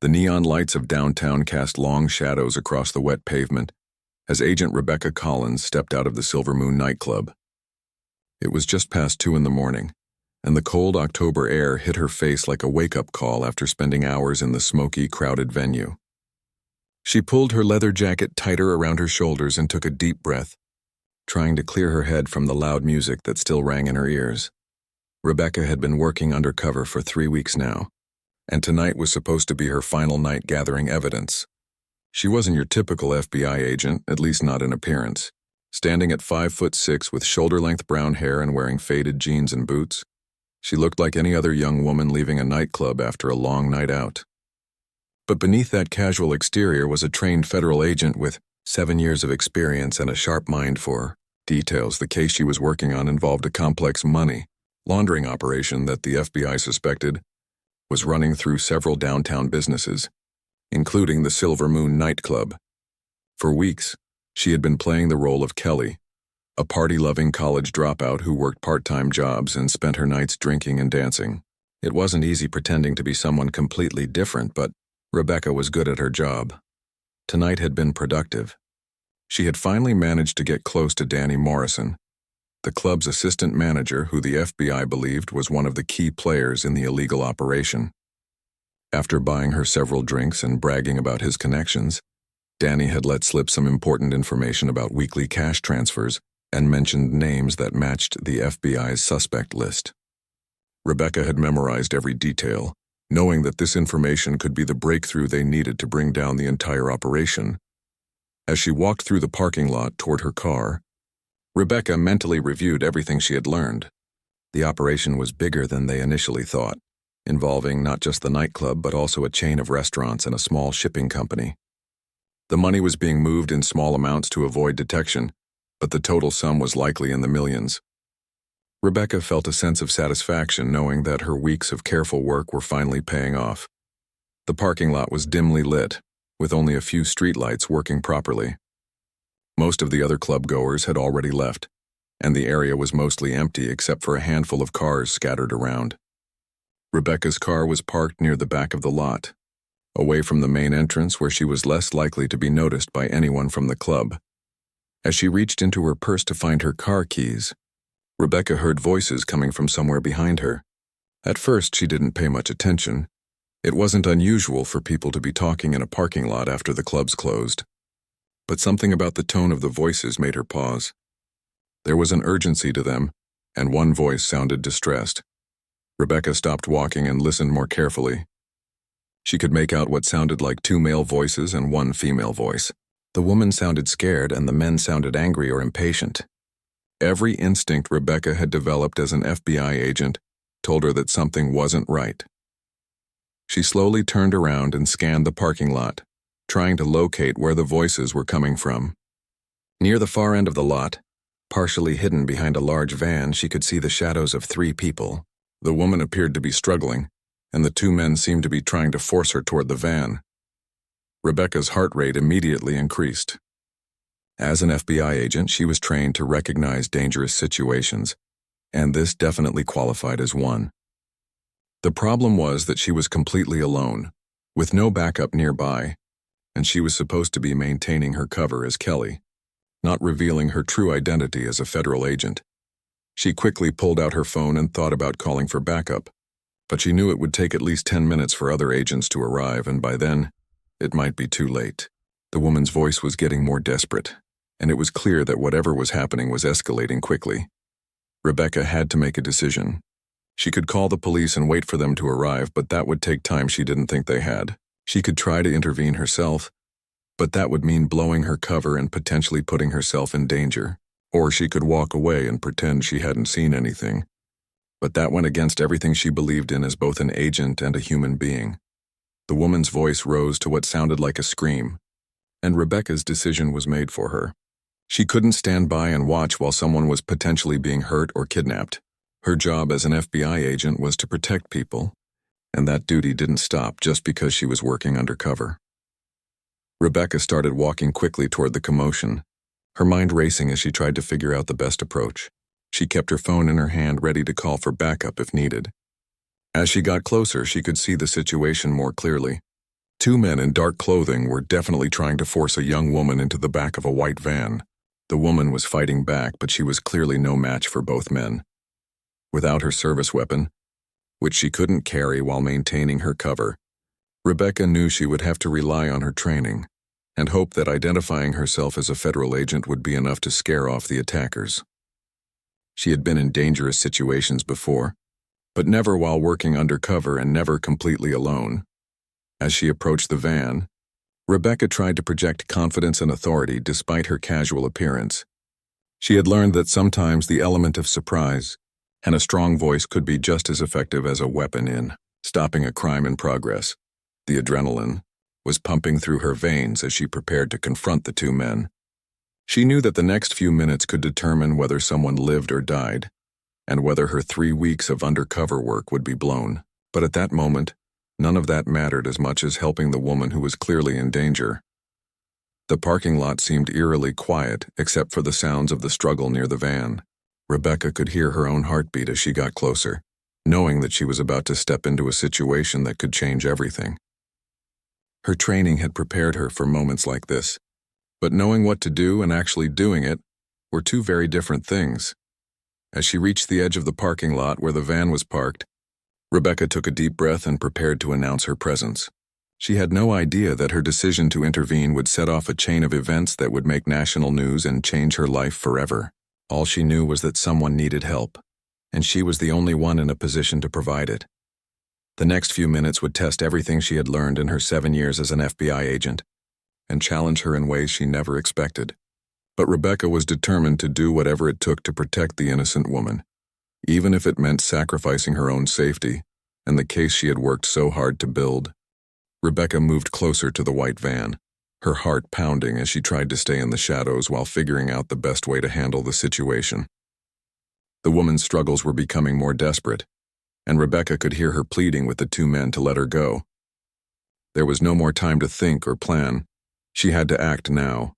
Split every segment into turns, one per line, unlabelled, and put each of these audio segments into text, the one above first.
The neon lights of downtown cast long shadows across the wet pavement as Agent Rebecca Collins stepped out of the Silver Moon nightclub. It was just past 2 in the morning, and the cold October air hit her face like a wake-up call after spending hours in the smoky, crowded venue. She pulled her leather jacket tighter around her shoulders and took a deep breath, trying to clear her head from the loud music that still rang in her ears. Rebecca had been working undercover for 3 weeks now, and tonight was supposed to be her final night gathering evidence. She wasn't your typical FBI agent, at least not in appearance. Standing at 5'6" with shoulder-length brown hair and wearing faded jeans and boots, she looked like any other young woman leaving a nightclub after a long night out. But beneath that casual exterior was a trained federal agent with 7 years of experience and a sharp mind for details. The case she was working on involved a complex money laundering operation that the FBI suspected was running through several downtown businesses, including the Silver Moon nightclub. For weeks, she had been playing the role of Kelly, a party-loving college dropout who worked part-time jobs and spent her nights drinking and dancing. It wasn't easy pretending to be someone completely different, but Rebecca was good at her job. Tonight had been productive. She had finally managed to get close to Danny Morrison, the club's assistant manager who the FBI believed was one of the key players in the illegal operation. After buying her several drinks and bragging about his connections, Danny had let slip some important information about weekly cash transfers and mentioned names that matched the FBI's suspect list. Rebecca had memorized every detail, knowing that this information could be the breakthrough they needed to bring down the entire operation. As she walked through the parking lot toward her car, Rebecca mentally reviewed everything she had learned. The operation was bigger than they initially thought, involving not just the nightclub but also a chain of restaurants and a small shipping company. The money was being moved in small amounts to avoid detection, but the total sum was likely in the millions. Rebecca felt a sense of satisfaction knowing that her weeks of careful work were finally paying off. The parking lot was dimly lit, with only a few streetlights working properly. Most of the other club-goers had already left, and the area was mostly empty except for a handful of cars scattered around. Rebecca's car was parked near the back of the lot, away from the main entrance where she was less likely to be noticed by anyone from the club. As she reached into her purse to find her car keys, Rebecca heard voices coming from somewhere behind her. At first, she didn't pay much attention. It wasn't unusual for people to be talking in a parking lot after the clubs closed. But something about the tone of the voices made her pause. There was an urgency to them, and one voice sounded distressed. Rebecca stopped walking and listened more carefully. She could make out what sounded like 2 male voices and 1 female voice. The woman sounded scared and the men sounded angry or impatient. Every instinct Rebecca had developed as an FBI agent told her that something wasn't right. She slowly turned around and scanned the parking lot, trying to locate where the voices were coming from. Near the far end of the lot, partially hidden behind a large van, she could see the shadows of 3 people. The woman appeared to be struggling, and the 2 men seemed to be trying to force her toward the van. Rebecca's heart rate immediately increased. As an FBI agent, she was trained to recognize dangerous situations, and this definitely qualified as one. The problem was that she was completely alone, with no backup nearby, and she was supposed to be maintaining her cover as Kelly, not revealing her true identity as a federal agent. She quickly pulled out her phone and thought about calling for backup, but she knew it would take at least 10 minutes for other agents to arrive, and by then, it might be too late. The woman's voice was getting more desperate, and it was clear that whatever was happening was escalating quickly. Rebecca had to make a decision. She could call the police and wait for them to arrive, but that would take time she didn't think they had. She could try to intervene herself, but that would mean blowing her cover and potentially putting herself in danger. Or she could walk away and pretend she hadn't seen anything. But that went against everything she believed in as both an agent and a human being. The woman's voice rose to what sounded like a scream, and Rebecca's decision was made for her. She couldn't stand by and watch while someone was potentially being hurt or kidnapped. Her job as an FBI agent was to protect people, and that duty didn't stop just because she was working undercover. Rebecca started walking quickly toward the commotion, her mind racing as she tried to figure out the best approach. She kept her phone in her hand, ready to call for backup if needed. As she got closer, she could see the situation more clearly. Two men in dark clothing were definitely trying to force a young woman into the back of a white van. The woman was fighting back, but she was clearly no match for both men. Without her service weapon, which she couldn't carry while maintaining her cover, Rebecca knew she would have to rely on her training and hope that identifying herself as a federal agent would be enough to scare off the attackers. She had been in dangerous situations before, but never while working undercover and never completely alone. As she approached the van, Rebecca tried to project confidence and authority despite her casual appearance. She had learned that sometimes the element of surprise and a strong voice could be just as effective as a weapon in stopping a crime in progress. The adrenaline was pumping through her veins as she prepared to confront the two men. She knew that the next few minutes could determine whether someone lived or died, and whether her 3 weeks of undercover work would be blown. But at that moment, none of that mattered as much as helping the woman who was clearly in danger. The parking lot seemed eerily quiet except for the sounds of the struggle near the van. Rebecca could hear her own heartbeat as she got closer, knowing that she was about to step into a situation that could change everything. Her training had prepared her for moments like this, but knowing what to do and actually doing it were two very different things. As she reached the edge of the parking lot where the van was parked, Rebecca took a deep breath and prepared to announce her presence. She had no idea that her decision to intervene would set off a chain of events that would make national news and change her life forever. All she knew was that someone needed help, and she was the only one in a position to provide it. The next few minutes would test everything she had learned in her 7 years as an FBI agent, and challenge her in ways she never expected. But Rebecca was determined to do whatever it took to protect the innocent woman, even if it meant sacrificing her own safety and the case she had worked so hard to build. Rebecca moved closer to the white van, her heart pounding as she tried to stay in the shadows while figuring out the best way to handle the situation. The woman's struggles were becoming more desperate, and Rebecca could hear her pleading with the two men to let her go. There was no more time to think or plan. She had to act now.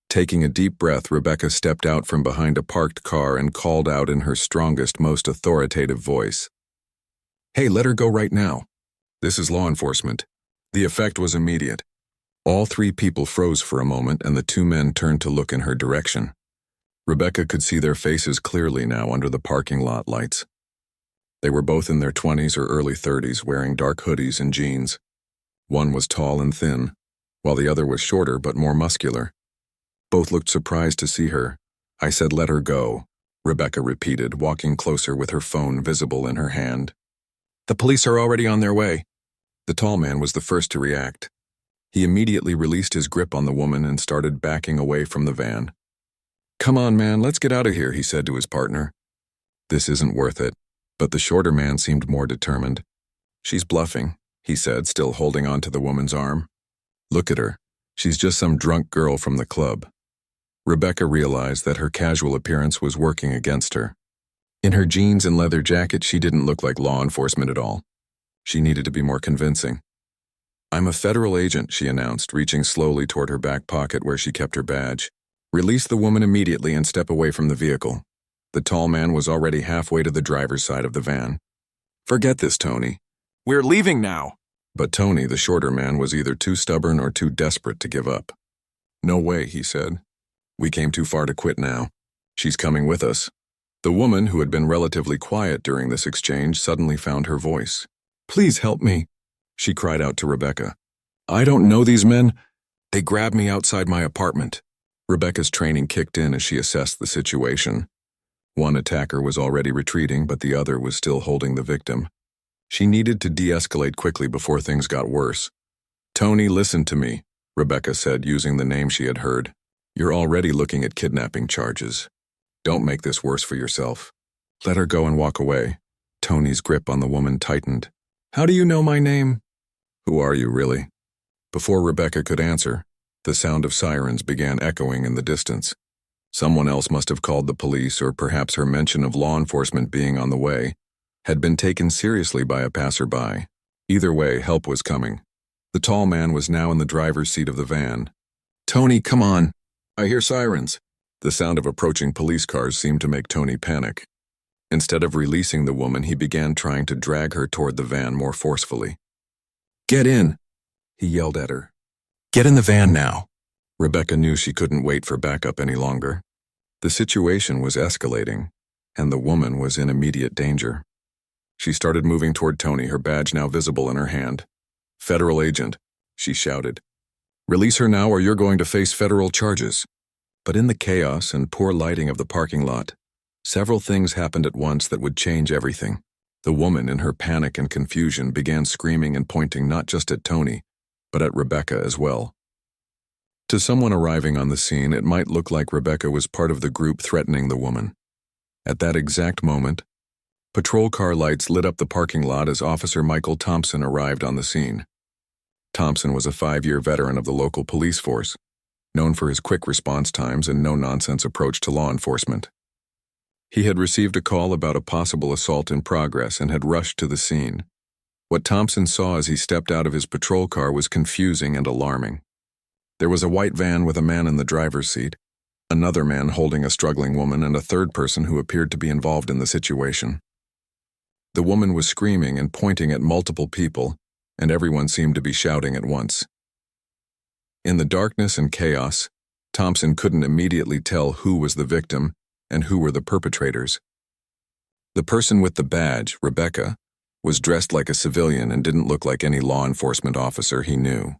Taking a deep breath, Rebecca stepped out from behind a parked car and called out in her strongest, most authoritative voice. "Hey, let her go right now. This is law enforcement." The effect was immediate. All three people froze for a moment, and the two men turned to look in her direction. Rebecca could see their faces clearly now under the parking lot lights. They were both in their 20s or early 30s, wearing dark hoodies and jeans. One was tall and thin, while the other was shorter but more muscular. Both looked surprised to see her. "I said let her go," Rebecca repeated, walking closer with her phone visible in her hand. "The police are already on their way." The tall man was the first to react. He immediately released his grip on the woman and started backing away from the van. "Come on, man, let's get out of here," he said to his partner. "This isn't worth it." But the shorter man seemed more determined. "She's bluffing," he said, still holding on to the woman's arm. "Look at her. She's just some drunk girl from the club." Rebecca realized that her casual appearance was working against her. In her jeans and leather jacket, she didn't look like law enforcement at all. She needed to be more convincing. "I'm a federal agent," she announced, reaching slowly toward her back pocket where she kept her badge. "Release the woman immediately and step away from the vehicle." The tall man was already halfway to the driver's side of the van. "Forget this, Tony. We're leaving now." But Tony, the shorter man, was either too stubborn or too desperate to give up. "No way," he said. "We came too far to quit now. She's coming with us." The woman, who had been relatively quiet during this exchange, suddenly found her voice. "Please help me," she cried out to Rebecca. "I don't know these men. They grabbed me outside my apartment." Rebecca's training kicked in as she assessed the situation. One attacker was already retreating, but the other was still holding the victim. She needed to de-escalate quickly before things got worse. "Tony, listen to me," Rebecca said, using the name she had heard. "You're already looking at kidnapping charges. Don't make this worse for yourself. Let her go and walk away." Tony's grip on the woman tightened. "How do you know my name?" "Who are you, really?" Before Rebecca could answer, the sound of sirens began echoing in the distance. Someone else must have called the police, or perhaps her mention of law enforcement being on the way had been taken seriously by a passerby. Either way, help was coming. The tall man was now in the driver's seat of the van. "Tony, come on. I hear sirens." The sound of approaching police cars seemed to make Tony panic. Instead of releasing the woman, he began trying to drag her toward the van more forcefully. "Get in." He yelled at her. "Get in the van now." Rebecca knew she couldn't wait for backup any longer. The situation was escalating, and the woman was in immediate danger. She started moving toward Tony, her badge now visible in her hand. "Federal agent," she shouted. "Release her now or you're going to face federal charges." But in the chaos and poor lighting of the parking lot, several things happened at once that would change everything. The woman, in her panic and confusion, began screaming and pointing not just at Tony, but at Rebecca as well. To someone arriving on the scene, it might look like Rebecca was part of the group threatening the woman. At that exact moment, patrol car lights lit up the parking lot as Officer Michael Thompson arrived on the scene. Thompson was a 5-year veteran of the local police force, known for his quick response times and no-nonsense approach to law enforcement. He had received a call about a possible assault in progress and had rushed to the scene. What Thompson saw as he stepped out of his patrol car was confusing and alarming. There was a white van with a man in the driver's seat, another man holding a struggling woman, and a third person who appeared to be involved in the situation. The woman was screaming and pointing at multiple people, and everyone seemed to be shouting at once. In the darkness and chaos, Thompson couldn't immediately tell who was the victim and who were the perpetrators. The person with the badge, Rebecca, was dressed like a civilian and didn't look like any law enforcement officer he knew.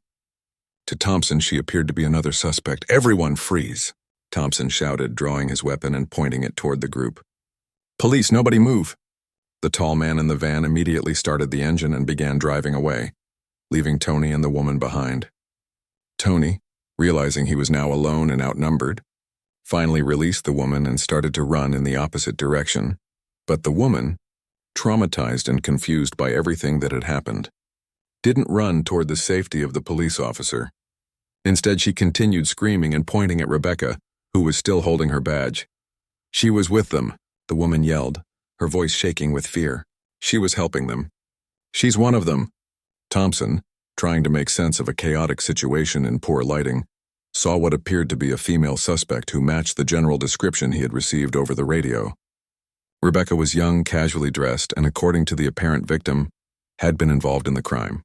To Thompson, she appeared to be another suspect. "Everyone freeze," Thompson shouted, drawing his weapon and pointing it toward the group. "Police, nobody move." The tall man in the van immediately started the engine and began driving away, leaving Tony and the woman behind. Tony, realizing he was now alone and outnumbered, finally released the woman and started to run in the opposite direction. But the woman, traumatized and confused by everything that had happened, didn't run toward the safety of the police officer. Instead, she continued screaming and pointing at Rebecca, who was still holding her badge. "She was with them," the woman yelled, her voice shaking with fear. "She was helping them. She's one of them." Thompson, trying to make sense of a chaotic situation in poor lighting, saw what appeared to be a female suspect who matched the general description he had received over the radio. Rebecca was young, casually dressed, and according to the apparent victim, had been involved in the crime.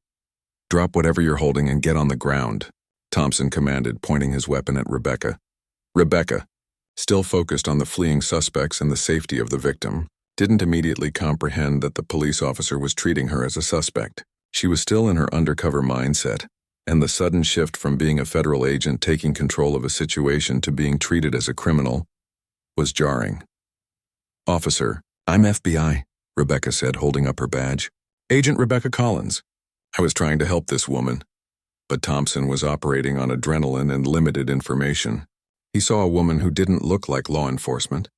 "Drop whatever you're holding and get on the ground," Thompson commanded, pointing his weapon at Rebecca. Rebecca, still focused on the fleeing suspects and the safety of the victim, didn't immediately comprehend that the police officer was treating her as a suspect. She was still in her undercover mindset, and the sudden shift from being a federal agent taking control of a situation to being treated as a criminal was jarring. "Officer, I'm FBI," Rebecca said, holding up her badge. "Agent Rebecca Collins. I was trying to help this woman." But Thompson was operating on adrenaline and limited information. He saw a woman who didn't look like law enforcement,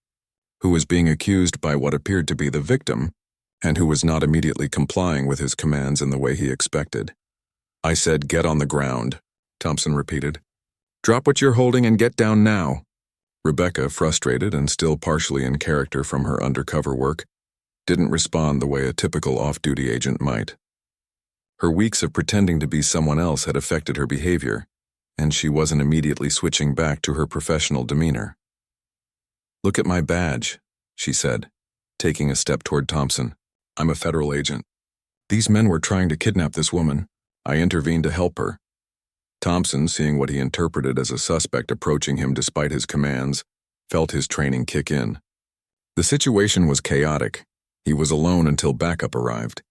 who was being accused by what appeared to be the victim, and who was not immediately complying with his commands in the way he expected. "I said get on the ground," Thompson repeated. "Drop what you're holding and get down now." Rebecca, frustrated and still partially in character from her undercover work, didn't respond the way a typical off-duty agent might. Her weeks of pretending to be someone else had affected her behavior, and she wasn't immediately switching back to her professional demeanor. "Look at my badge," she said, taking a step toward Thompson. "I'm a federal agent. These men were trying to kidnap this woman. I intervened to help her." Thompson, seeing what he interpreted as a suspect approaching him despite his commands, felt his training kick in. The situation was chaotic. He was alone until backup arrived,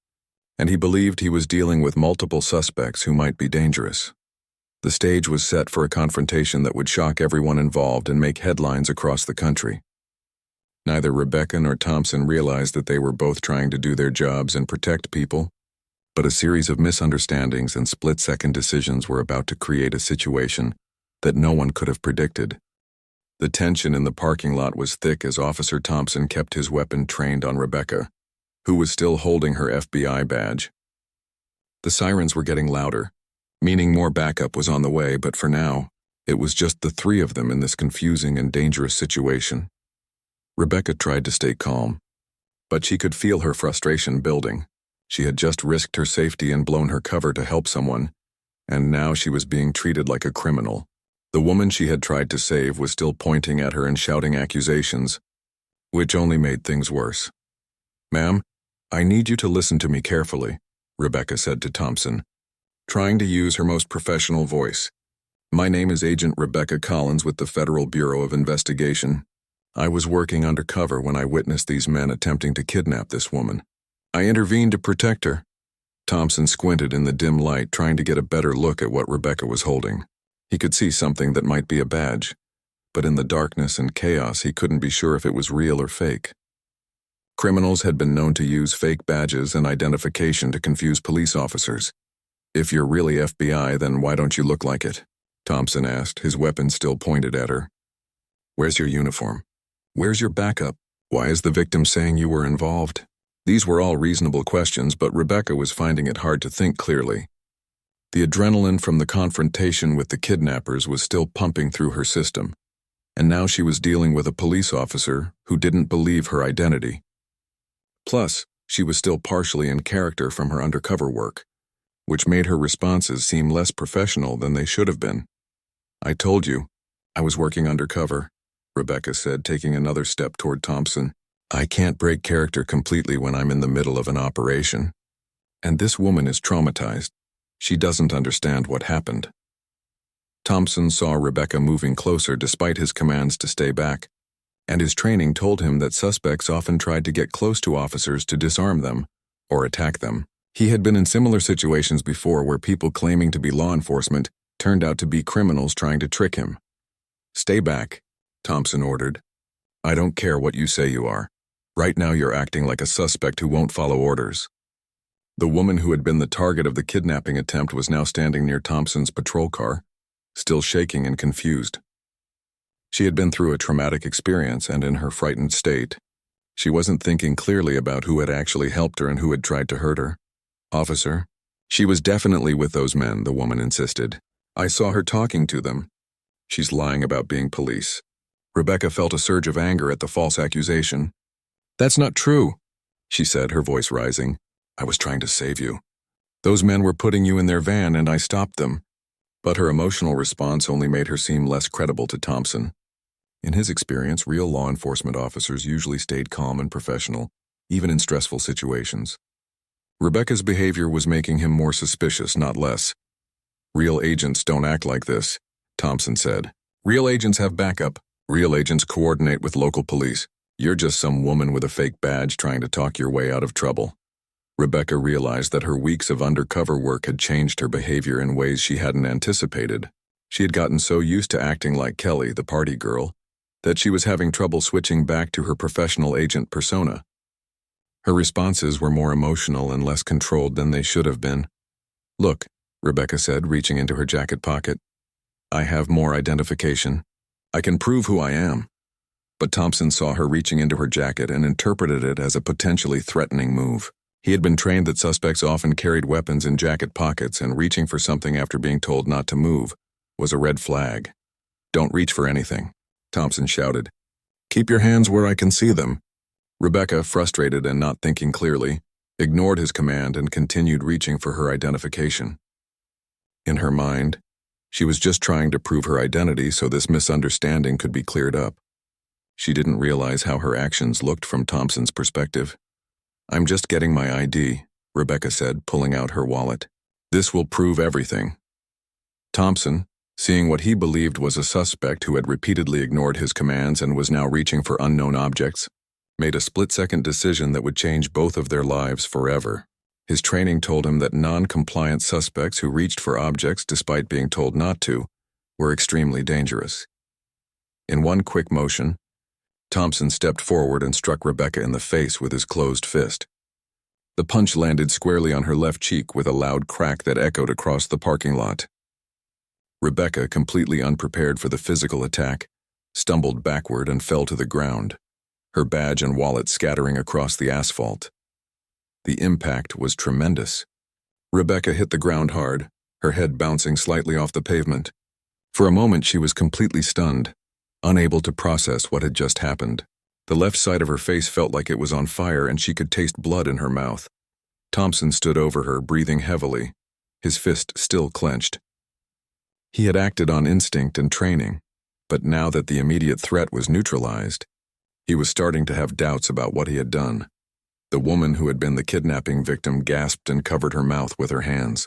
and he believed he was dealing with multiple suspects who might be dangerous. The stage was set for a confrontation that would shock everyone involved and make headlines across the country. Neither Rebecca nor Thompson realized that they were both trying to do their jobs and protect people, but a series of misunderstandings and split-second decisions were about to create a situation that no one could have predicted. The tension in the parking lot was thick as Officer Thompson kept his weapon trained on Rebecca, who was still holding her FBI badge. The sirens were getting louder, meaning more backup was on the way, but for now, it was just the three of them in this confusing and dangerous situation. Rebecca tried to stay calm, but she could feel her frustration building. She had just risked her safety and blown her cover to help someone, and now she was being treated like a criminal. The woman she had tried to save was still pointing at her and shouting accusations, which only made things worse. "Ma'am, I need you to listen to me carefully," Rebecca said to Thompson. trying to use her most professional voice. "My name is Agent Rebecca Collins with the Federal Bureau of Investigation. I was working undercover when I witnessed these men attempting to kidnap this woman. I intervened to protect her." Thompson squinted in the dim light, trying to get a better look at what Rebecca was holding. He could see something that might be a badge, but in the darkness and chaos he couldn't be sure if it was real or fake. Criminals had been known to use fake badges and identification to confuse police officers. "If you're really FBI, then why don't you look like it?" Thompson asked, his weapon still pointed at her. "Where's your uniform? Where's your backup? Why is the victim saying you were involved?" These were all reasonable questions, but Rebecca was finding it hard to think clearly. The adrenaline from the confrontation with the kidnappers was still pumping through her system, and now she was dealing with a police officer who didn't believe her identity. Plus, she was still partially in character from her undercover work, which made her responses seem less professional than they should have been. "I told you, I was working undercover," Rebecca said, taking another step toward Thompson. "I can't break character completely when I'm in the middle of an operation. And this woman is traumatized. She doesn't understand what happened." Thompson saw Rebecca moving closer despite his commands to stay back, and his training told him that suspects often tried to get close to officers to disarm them or attack them. He had been in similar situations before where people claiming to be law enforcement turned out to be criminals trying to trick him. "Stay back," Thompson ordered. "I don't care what you say you are. Right now you're acting like a suspect who won't follow orders." The woman who had been the target of the kidnapping attempt was now standing near Thompson's patrol car, still shaking and confused. She had been through a traumatic experience, and in her frightened state, she wasn't thinking clearly about who had actually helped her and who had tried to hurt her. "Officer?" "She was definitely with those men," the woman insisted. "I saw her talking to them." "She's lying about being police." Rebecca felt a surge of anger at the false accusation. "That's not true," she said, her voice rising. "I was trying to save you. Those men were putting you in their van and I stopped them." But her emotional response only made her seem less credible to Thompson. In his experience, real law enforcement officers usually stayed calm and professional, even in stressful situations. Rebecca's behavior was making him more suspicious, not less. "Real agents don't act like this," Thompson said. "Real agents have backup. Real agents coordinate with local police. You're just some woman with a fake badge trying to talk your way out of trouble." Rebecca realized that her weeks of undercover work had changed her behavior in ways she hadn't anticipated. She had gotten so used to acting like Kelly, the party girl, that she was having trouble switching back to her professional agent persona. Her responses were more emotional and less controlled than they should have been. "Look," Rebecca said, reaching into her jacket pocket. "I have more identification. I can prove who I am." But Thompson saw her reaching into her jacket and interpreted it as a potentially threatening move. He had been trained that suspects often carried weapons in jacket pockets, and reaching for something after being told not to move was a red flag. "Don't reach for anything," Thompson shouted. "Keep your hands where I can see them." Rebecca, frustrated and not thinking clearly, ignored his command and continued reaching for her identification. In her mind, she was just trying to prove her identity so this misunderstanding could be cleared up. She didn't realize how her actions looked from Thompson's perspective. "I'm just getting my ID," Rebecca said, pulling out her wallet. "This will prove everything." Thompson, seeing what he believed was a suspect who had repeatedly ignored his commands and was now reaching for unknown objects, made a split-second decision that would change both of their lives forever. His training told him that non-compliant suspects who reached for objects despite being told not to were extremely dangerous. In one quick motion, Thompson stepped forward and struck Rebecca in the face with his closed fist. The punch landed squarely on her left cheek with a loud crack that echoed across the parking lot. Rebecca, completely unprepared for the physical attack, stumbled backward and fell to the ground, her badge and wallet scattering across the asphalt. The impact was tremendous. Rebecca hit the ground hard, her head bouncing slightly off the pavement. For a moment she was completely stunned, unable to process what had just happened. The left side of her face felt like it was on fire and she could taste blood in her mouth. Thompson stood over her, breathing heavily, his fist still clenched. He had acted on instinct and training, but now that the immediate threat was neutralized, he was starting to have doubts about what he had done. The woman who had been the kidnapping victim gasped and covered her mouth with her hands.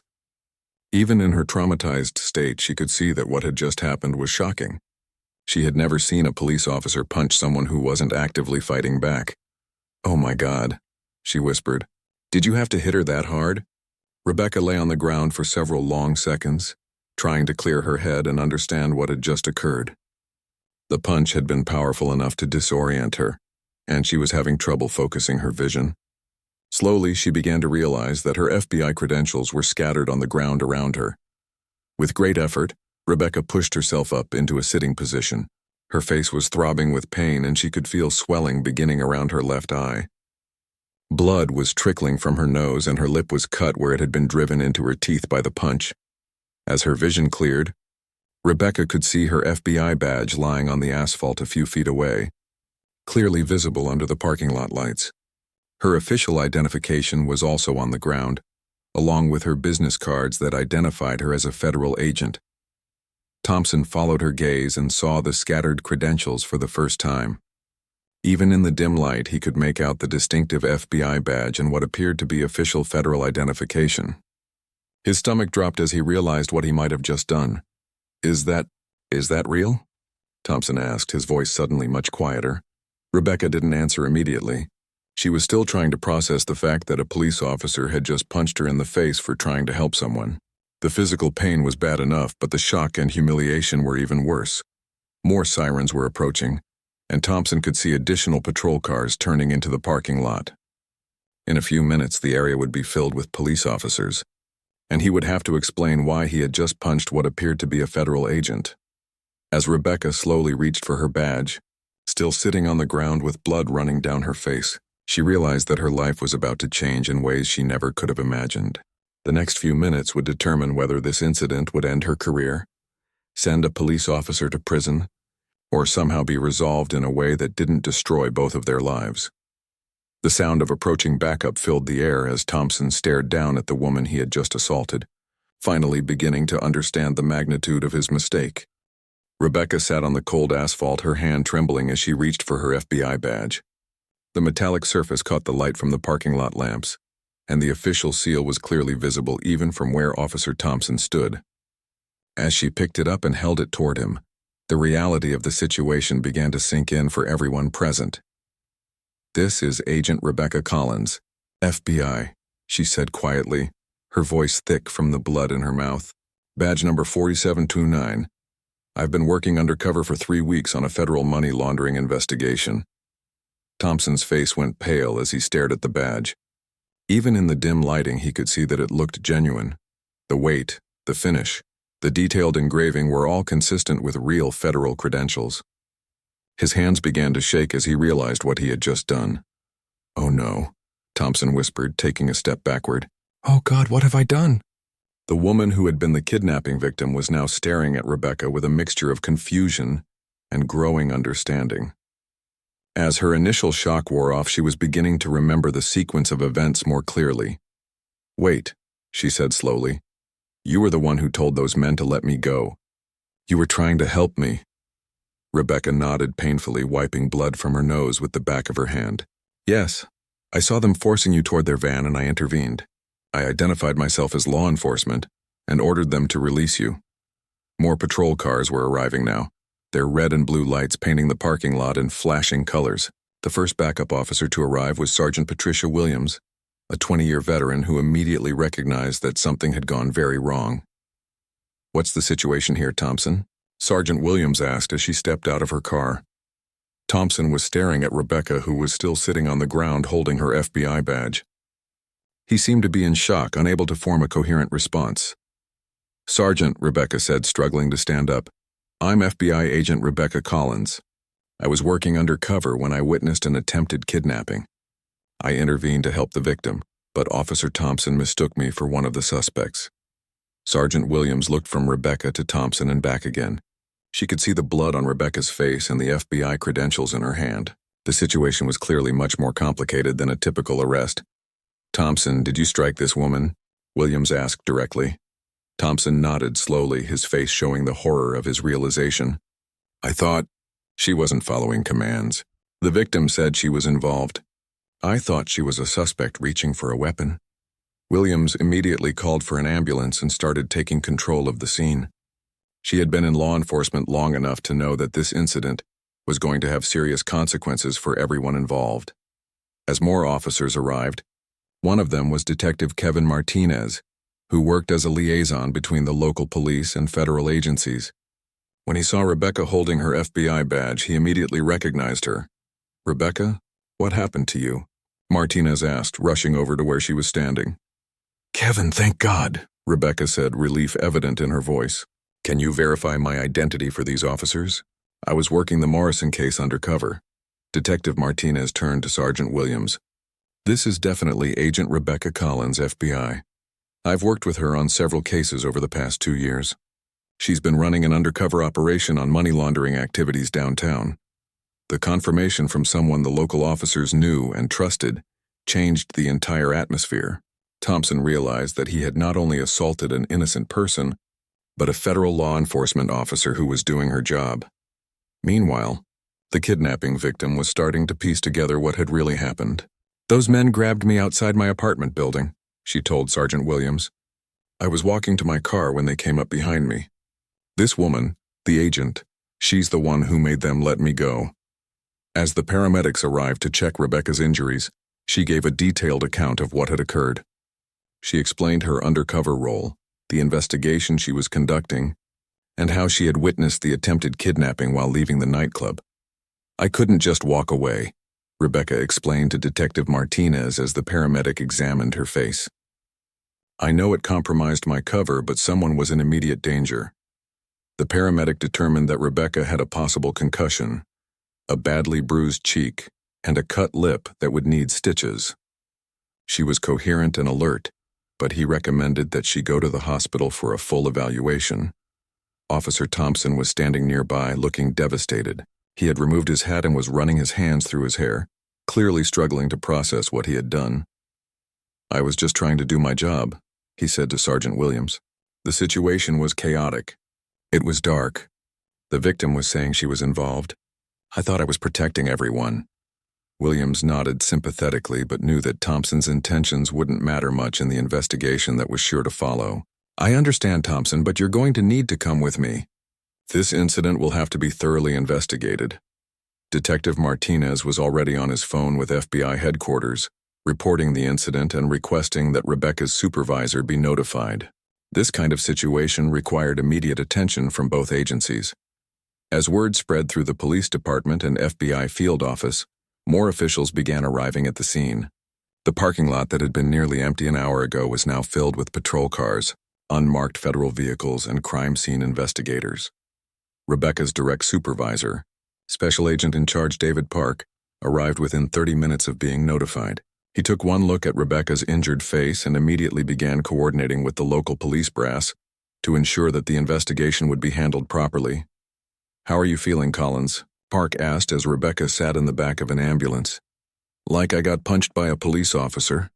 Even in her traumatized state, she could see that what had just happened was shocking. She had never seen a police officer punch someone who wasn't actively fighting back. "Oh my God," she whispered. "Did you have to hit her that hard?" Rebecca lay on the ground for several long seconds, trying to clear her head and understand what had just occurred. The punch had been powerful enough to disorient her, and she was having trouble focusing her vision. Slowly, she began to realize that her FBI credentials were scattered on the ground around her. With great effort, Rebecca pushed herself up into a sitting position. Her face was throbbing with pain, and she could feel swelling beginning around her left eye. Blood was trickling from her nose, and her lip was cut where it had been driven into her teeth by the punch. As her vision cleared, Rebecca could see her FBI badge lying on the asphalt a few feet away, clearly visible under the parking lot lights. Her official identification was also on the ground, along with her business cards that identified her as a federal agent. Thompson followed her gaze and saw the scattered credentials for the first time. Even in the dim light, he could make out the distinctive FBI badge and what appeared to be official federal identification. His stomach dropped as he realized what he might have just done. Is that real?" Thompson asked, his voice suddenly much quieter. Rebecca didn't answer immediately. She was still trying to process the fact that a police officer had just punched her in the face for trying to help someone. The physical pain was bad enough, but the shock and humiliation were even worse. More sirens were approaching, and Thompson could see additional patrol cars turning into the parking lot. In a few minutes, the area would be filled with police officers, and he would have to explain why he had just punched what appeared to be a federal agent. As Rebecca slowly reached for her badge, still sitting on the ground with blood running down her face, she realized that her life was about to change in ways she never could have imagined. The next few minutes would determine whether this incident would end her career, send a police officer to prison, or somehow be resolved in a way that didn't destroy both of their lives. The sound of approaching backup filled the air as Thompson stared down at the woman he had just assaulted, finally beginning to understand the magnitude of his mistake. Rebecca sat on the cold asphalt, her hand trembling as she reached for her FBI badge. The metallic surface caught the light from the parking lot lamps, and the official seal was clearly visible even from where Officer Thompson stood. As she picked it up and held it toward him, the reality of the situation began to sink in for everyone present. "This is Agent Rebecca Collins, FBI," she said quietly, her voice thick from the blood in her mouth. "Badge number 4729. I've been working undercover for 3 weeks on a federal money laundering investigation." Thompson's face went pale as he stared at the badge. Even in the dim lighting, he could see that it looked genuine. The weight, the finish, the detailed engraving were all consistent with real federal credentials. His hands began to shake as he realized what he had just done. "Oh no," Thompson whispered, taking a step backward. "Oh God, what have I done?" The woman who had been the kidnapping victim was now staring at Rebecca with a mixture of confusion and growing understanding. As her initial shock wore off, she was beginning to remember the sequence of events more clearly. "Wait," she said slowly. "You were the one who told those men to let me go. You were trying to help me." Rebecca nodded painfully, wiping blood from her nose with the back of her hand. "Yes, I saw them forcing you toward their van and I intervened. I identified myself as law enforcement and ordered them to release you." More patrol cars were arriving now, their red and blue lights painting the parking lot in flashing colors. The first backup officer to arrive was Sergeant Patricia Williams, a 20-year veteran who immediately recognized that something had gone very wrong. "What's the situation here, Thompson?" Sergeant Williams asked as she stepped out of her car. Thompson was staring at Rebecca, who was still sitting on the ground holding her FBI badge. He seemed to be in shock, unable to form a coherent response. "Sergeant," Rebecca said, struggling to stand up, "I'm FBI Agent Rebecca Collins. I was working undercover when I witnessed an attempted kidnapping. I intervened to help the victim, but Officer Thompson mistook me for one of the suspects." Sergeant Williams looked from Rebecca to Thompson and back again. She could see the blood on Rebecca's face and the FBI credentials in her hand. The situation was clearly much more complicated than a typical arrest. "Thompson, did you strike this woman?" Williams asked directly. Thompson nodded slowly, his face showing the horror of his realization. "I thought she wasn't following commands. The victim said she was involved. I thought she was a suspect reaching for a weapon. Williams immediately called for an ambulance and started taking control of the scene. She had been in law enforcement long enough to know that this incident was going to have serious consequences for everyone involved. As more officers arrived, one of them was Detective Kevin Martinez, who worked as a liaison between the local police and federal agencies. When he saw Rebecca holding her FBI badge, he immediately recognized her. "Rebecca, what happened to you?" Martinez asked, rushing over to where she was standing. "Kevin, thank God," Rebecca said, relief evident in her voice. "Can you verify my identity for these officers? I was working the Morrison case undercover." Detective Martinez turned to Sergeant Williams. "This is definitely Agent Rebecca Collins, FBI. I've worked with her on several cases over the past 2 years. She's been running an undercover operation on money laundering activities downtown. The confirmation from someone the local officers knew and trusted changed the entire atmosphere." Thompson realized that he had not only assaulted an innocent person, but a federal law enforcement officer who was doing her job. Meanwhile, the kidnapping victim was starting to piece together what had really happened. "Those men grabbed me outside my apartment building," she told Sergeant Williams. "I was walking to my car when they came up behind me. This woman, the agent, she's the one who made them let me go." As the paramedics arrived to check Rebecca's injuries, she gave a detailed account of what had occurred. She explained her undercover role, the investigation she was conducting, and how she had witnessed the attempted kidnapping while leaving the nightclub. "I couldn't just walk away," Rebecca explained to Detective Martinez as the paramedic examined her face. "I know it compromised my cover, but someone was in immediate danger." The paramedic determined that Rebecca had a possible concussion, a badly bruised cheek, and a cut lip that would need stitches. She was coherent and alert, but he recommended that she go to the hospital for a full evaluation. Officer Thompson was standing nearby, looking devastated. He had removed his hat and was running his hands through his hair, clearly struggling to process what he had done. "I was just trying to do my job," he said to Sergeant Williams. "The situation was chaotic. It was dark. The victim was saying she was involved. I thought I was protecting everyone." Williams nodded sympathetically but knew that Thompson's intentions wouldn't matter much in the investigation that was sure to follow. "I understand, Thompson, but you're going to need to come with me. This incident will have to be thoroughly investigated." Detective Martinez was already on his phone with FBI headquarters, reporting the incident and requesting that Rebecca's supervisor be notified. This kind of situation required immediate attention from both agencies. As word spread through the police department and FBI field office, more officials began arriving at the scene. The parking lot that had been nearly empty an hour ago was now filled with patrol cars, unmarked federal vehicles, and crime scene investigators. Rebecca's direct supervisor, Special Agent in Charge David Park, arrived within 30 minutes of being notified. He took one look at Rebecca's injured face and immediately began coordinating with the local police brass to ensure that the investigation would be handled properly. "How are you feeling, Collins?" Park asked as Rebecca sat in the back of an ambulance. "Like I got punched by a police officer,"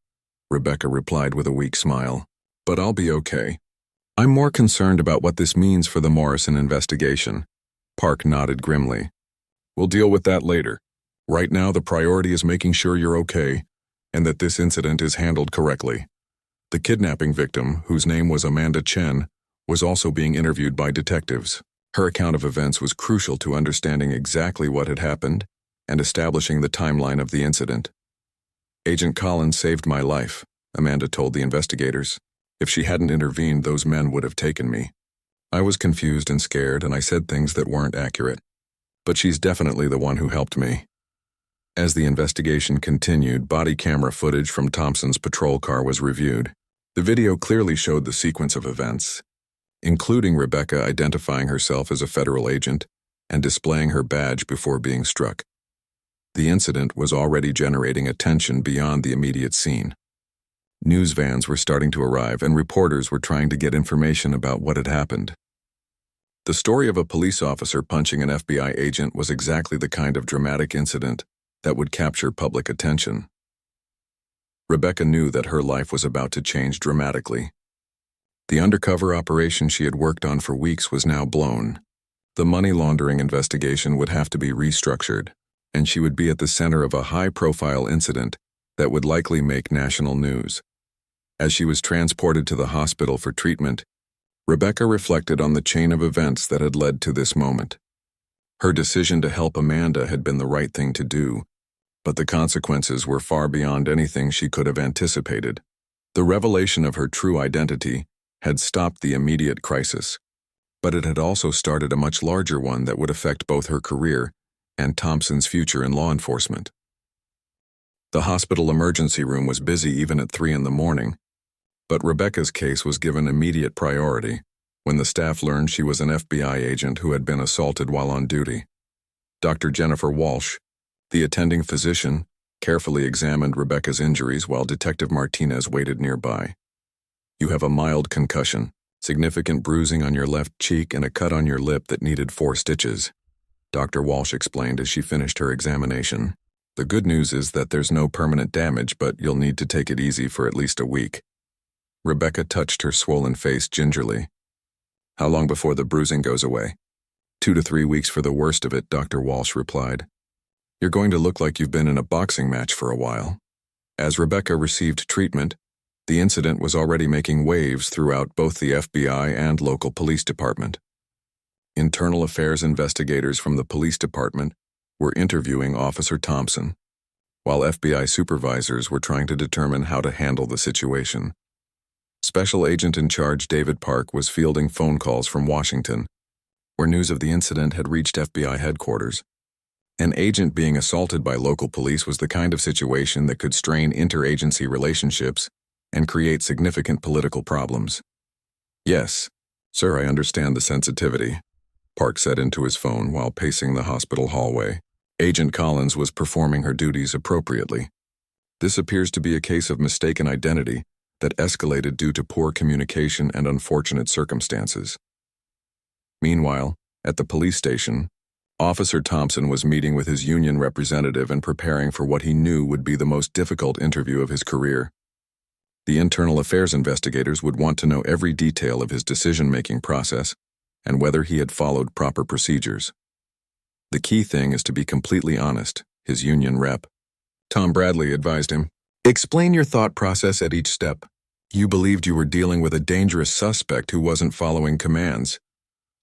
Rebecca replied with a weak smile. "But I'll be okay. I'm more concerned about what this means for the Morrison investigation." Park nodded grimly. "We'll deal with that later. Right now, the priority is making sure you're okay and that this incident is handled correctly." The kidnapping victim, whose name was Amanda Chen, was also being interviewed by detectives. Her account of events was crucial to understanding exactly what had happened and establishing the timeline of the incident. "Agent Collins saved my life," Amanda told the investigators. "If she hadn't intervened, those men would have taken me. I was confused and scared, and I said things that weren't accurate. But she's definitely the one who helped me." As the investigation continued, body camera footage from Thompson's patrol car was reviewed. The video clearly showed the sequence of events, including Rebecca identifying herself as a federal agent and displaying her badge before being struck. The incident was already generating attention beyond the immediate scene. News vans were starting to arrive, and reporters were trying to get information about what had happened. The story of a police officer punching an FBI agent was exactly the kind of dramatic incident that would capture public attention. Rebecca knew that her life was about to change dramatically. The undercover operation she had worked on for weeks was now blown. The money laundering investigation would have to be restructured, and she would be at the center of a high-profile incident that would likely make national news. As she was transported to the hospital for treatment, Rebecca reflected on the chain of events that had led to this moment. Her decision to help Amanda had been the right thing to do, but the consequences were far beyond anything she could have anticipated. The revelation of her true identity had stopped the immediate crisis, but it had also started a much larger one that would affect both her career and Thompson's future in law enforcement. The hospital emergency room was busy even at 3 in the morning, but Rebecca's case was given immediate priority when the staff learned she was an FBI agent who had been assaulted while on duty. Dr. Jennifer Walsh, the attending physician, carefully examined Rebecca's injuries while Detective Martinez waited nearby. "You have a mild concussion, significant bruising on your left cheek, and a cut on your lip that needed 4 stitches," Dr. Walsh explained as she finished her examination. "The good news is that there's no permanent damage, but you'll need to take it easy for at least a week." Rebecca touched her swollen face gingerly. "How long before the bruising goes away?" 2 to 3 weeks for the worst of it, Dr. Walsh replied. "You're going to look like you've been in a boxing match for a while." As Rebecca received treatment, the incident was already making waves throughout both the FBI and local police department. Internal affairs investigators from the police department were interviewing Officer Thompson, while FBI supervisors were trying to determine how to handle the situation. Special Agent in Charge David Park was fielding phone calls from Washington, where news of the incident had reached FBI headquarters. An agent being assaulted by local police was the kind of situation that could strain interagency relationships and create significant political problems. "Yes, sir, I understand the sensitivity," Park said into his phone while pacing the hospital hallway. Agent Collins was performing her duties appropriately. "This appears to be a case of mistaken identity that escalated due to poor communication and unfortunate circumstances." Meanwhile, at the police station, Officer Thompson was meeting with his union representative and preparing for what he knew would be the most difficult interview of his career. The internal affairs investigators would want to know every detail of his decision-making process and whether he had followed proper procedures. "The key thing is to be completely honest," his union rep, Tom Bradley, advised him. "Explain your thought process at each step. You believed you were dealing with a dangerous suspect who wasn't following commands."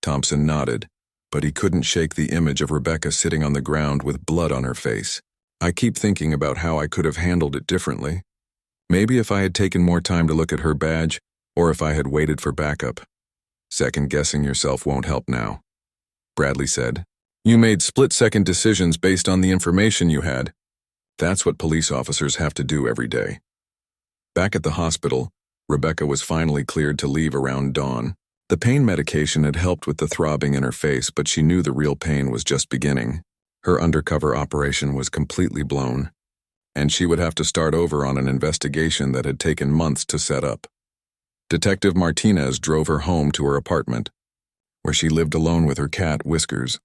Thompson nodded, but he couldn't shake the image of Rebecca sitting on the ground with blood on her face. "I keep thinking about how I could have handled it differently. Maybe if I had taken more time to look at her badge, or if I had waited for backup." "Second-guessing yourself won't help now," Bradley said. "You made split-second decisions based on the information you had. That's what police officers have to do every day." Back at the hospital, Rebecca was finally cleared to leave around dawn. The pain medication had helped with the throbbing in her face, but she knew the real pain was just beginning. Her undercover operation was completely blown, and she would have to start over on an investigation that had taken months to set up. Detective Martinez drove her home to her apartment, where she lived alone with her cat, Whiskers.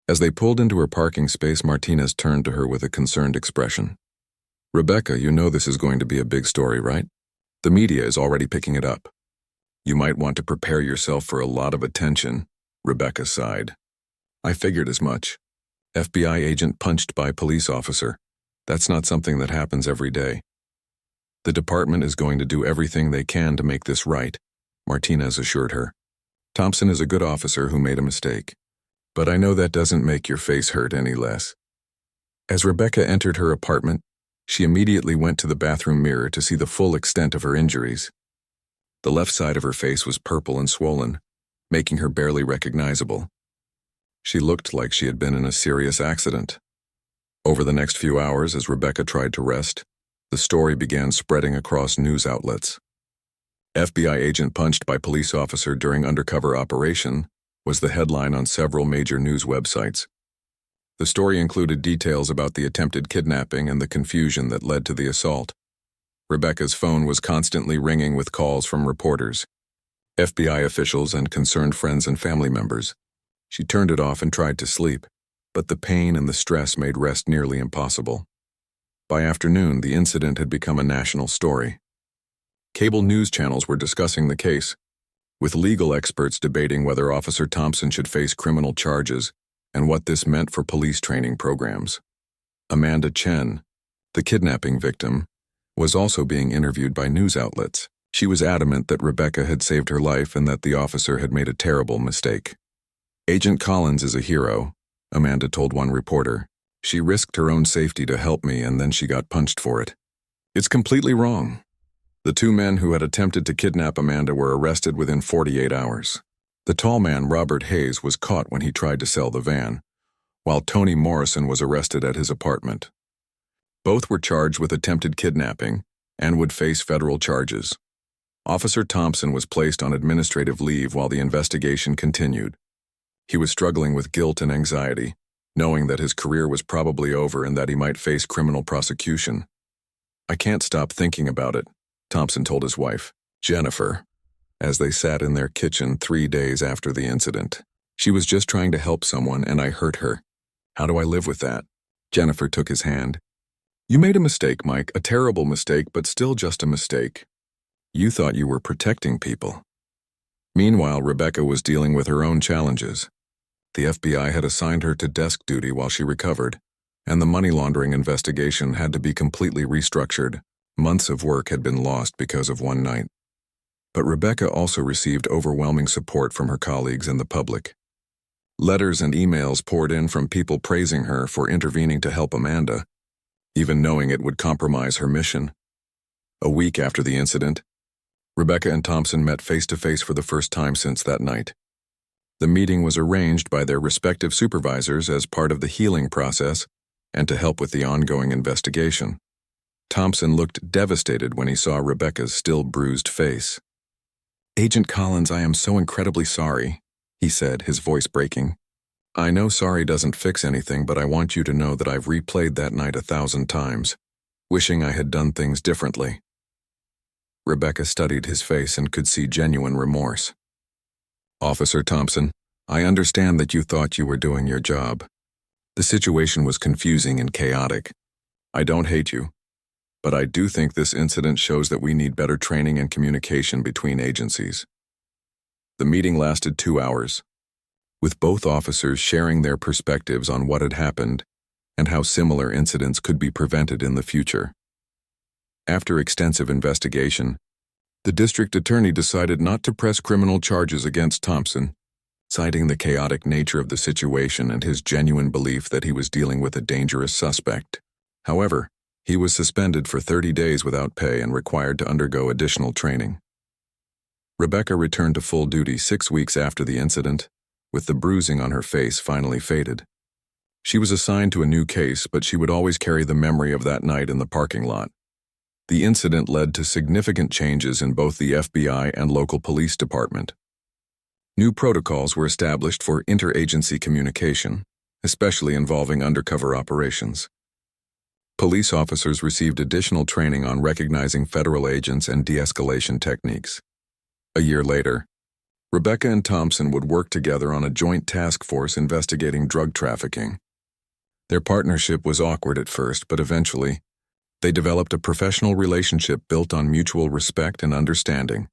As they pulled into her parking space, Martinez turned to her with a concerned expression. "Rebecca, you know this is going to be a big story, right? The media is already picking it up. You might want to prepare yourself for a lot of attention," Rebecca sighed. "I figured as much. FBI agent punched by police officer. That's not something that happens every day. The department is going to do everything they can to make this right," Martinez assured her. "Thompson is a good officer who made a mistake, but I know that doesn't make your face hurt any less." As Rebecca entered her apartment, she immediately went to the bathroom mirror to see the full extent of her injuries. The left side of her face was purple and swollen, making her barely recognizable. She looked like she had been in a serious accident. Over the next few hours, as Rebecca tried to rest, the story began spreading across news outlets. "FBI agent punched by police officer during undercover operation" was the headline on several major news websites. The story included details about the attempted kidnapping and the confusion that led to the assault. Rebecca's phone was constantly ringing with calls from reporters, FBI officials, and concerned friends and family members. She turned it off and tried to sleep, but the pain and the stress made rest nearly impossible. By afternoon, the incident had become a national story. Cable news channels were discussing the case, with legal experts debating whether Officer Thompson should face criminal charges and what this meant for police training programs. Amanda Chen, the kidnapping victim, was also being interviewed by news outlets. She was adamant that Rebecca had saved her life and that the officer had made a terrible mistake. "Agent Collins is a hero," Amanda told one reporter. "She risked her own safety to help me and then she got punched for it." It's completely wrong. The two men who had attempted to kidnap Amanda were arrested within 48 hours. The tall man, Robert Hayes, was caught when he tried to sell the van, while Tony Morrison was arrested at his apartment. Both were charged with attempted kidnapping and would face federal charges. Officer Thompson was placed on administrative leave while the investigation continued. He was struggling with guilt and anxiety, knowing that his career was probably over and that he might face criminal prosecution. "I can't stop thinking about it," Thompson told his wife, Jennifer, as they sat in their kitchen 3 days after the incident. "She was just trying to help someone and I hurt her. How do I live with that?" Jennifer took his hand. "You made a mistake, Mike, a terrible mistake, but still just a mistake. You thought you were protecting people." Meanwhile, Rebecca was dealing with her own challenges. The FBI had assigned her to desk duty while she recovered, and the money laundering investigation had to be completely restructured. Months of work had been lost because of one night. But Rebecca also received overwhelming support from her colleagues and the public. Letters and emails poured in from people praising her for intervening to help Amanda, even knowing it would compromise her mission. A week after the incident, Rebecca and Thompson met face-to-face for the first time since that night. The meeting was arranged by their respective supervisors as part of the healing process and to help with the ongoing investigation. Thompson looked devastated when he saw Rebecca's still bruised face. "Agent Collins, I am so incredibly sorry," he said, his voice breaking. "I know sorry doesn't fix anything, but I want you to know that I've replayed that night 1,000 times, wishing I had done things differently." Rebecca studied his face and could see genuine remorse. "Officer Thompson, I understand that you thought you were doing your job. The situation was confusing and chaotic. I don't hate you, but I do think this incident shows that we need better training and communication between agencies." The meeting lasted 2 hours, with both officers sharing their perspectives on what had happened and how similar incidents could be prevented in the future. After extensive investigation, the district attorney decided not to press criminal charges against Thompson, citing the chaotic nature of the situation and his genuine belief that he was dealing with a dangerous suspect. However, he was suspended for 30 days without pay and required to undergo additional training. Rebecca returned to full duty 6 weeks after the incident, with the bruising on her face finally faded. She was assigned to a new case, but she would always carry the memory of that night in the parking lot. The incident led to significant changes in both the FBI and local police department. New protocols were established for interagency communication, especially involving undercover operations. Police officers received additional training on recognizing federal agents and de-escalation techniques. A year later, Rebecca and Thompson would work together on a joint task force investigating drug trafficking. Their partnership was awkward at first, but eventually, they developed a professional relationship built on mutual respect and understanding.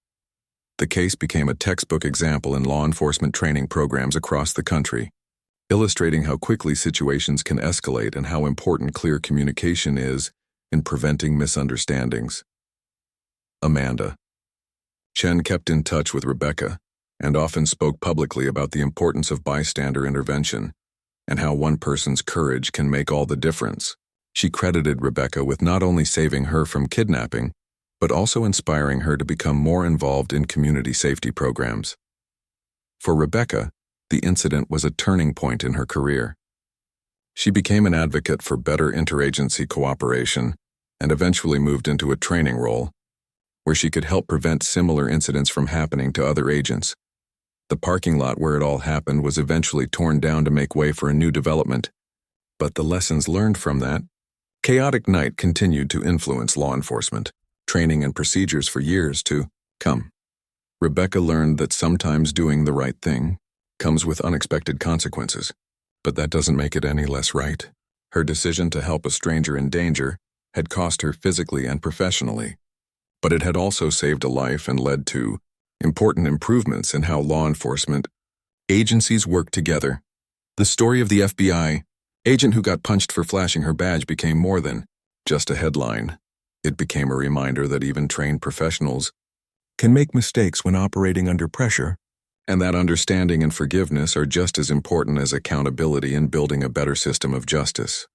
The case became a textbook example in law enforcement training programs across the country, illustrating how quickly situations can escalate and how important clear communication is in preventing misunderstandings. Amanda. Chen kept in touch with Rebecca and often spoke publicly about the importance of bystander intervention and how one person's courage can make all the difference. She credited Rebecca with not only saving her from kidnapping, but also inspiring her to become more involved in community safety programs. For Rebecca, the incident was a turning point in her career. She became an advocate for better interagency cooperation and eventually moved into a training role, where she could help prevent similar incidents from happening to other agents. The parking lot where it all happened was eventually torn down to make way for a new development, but the lessons learned from that chaotic night continued to influence law enforcement, training, and procedures for years to come. Rebecca learned that sometimes doing the right thing comes with unexpected consequences, but that doesn't make it any less right. Her decision to help a stranger in danger had cost her physically and professionally, but it had also saved a life and led to important improvements in how law enforcement agencies work together. The story of the FBI agent who got punched for flashing her badge became more than just a headline. It became a reminder that even trained professionals can make mistakes when operating under pressure, and that understanding and forgiveness are just as important as accountability in building a better system of justice.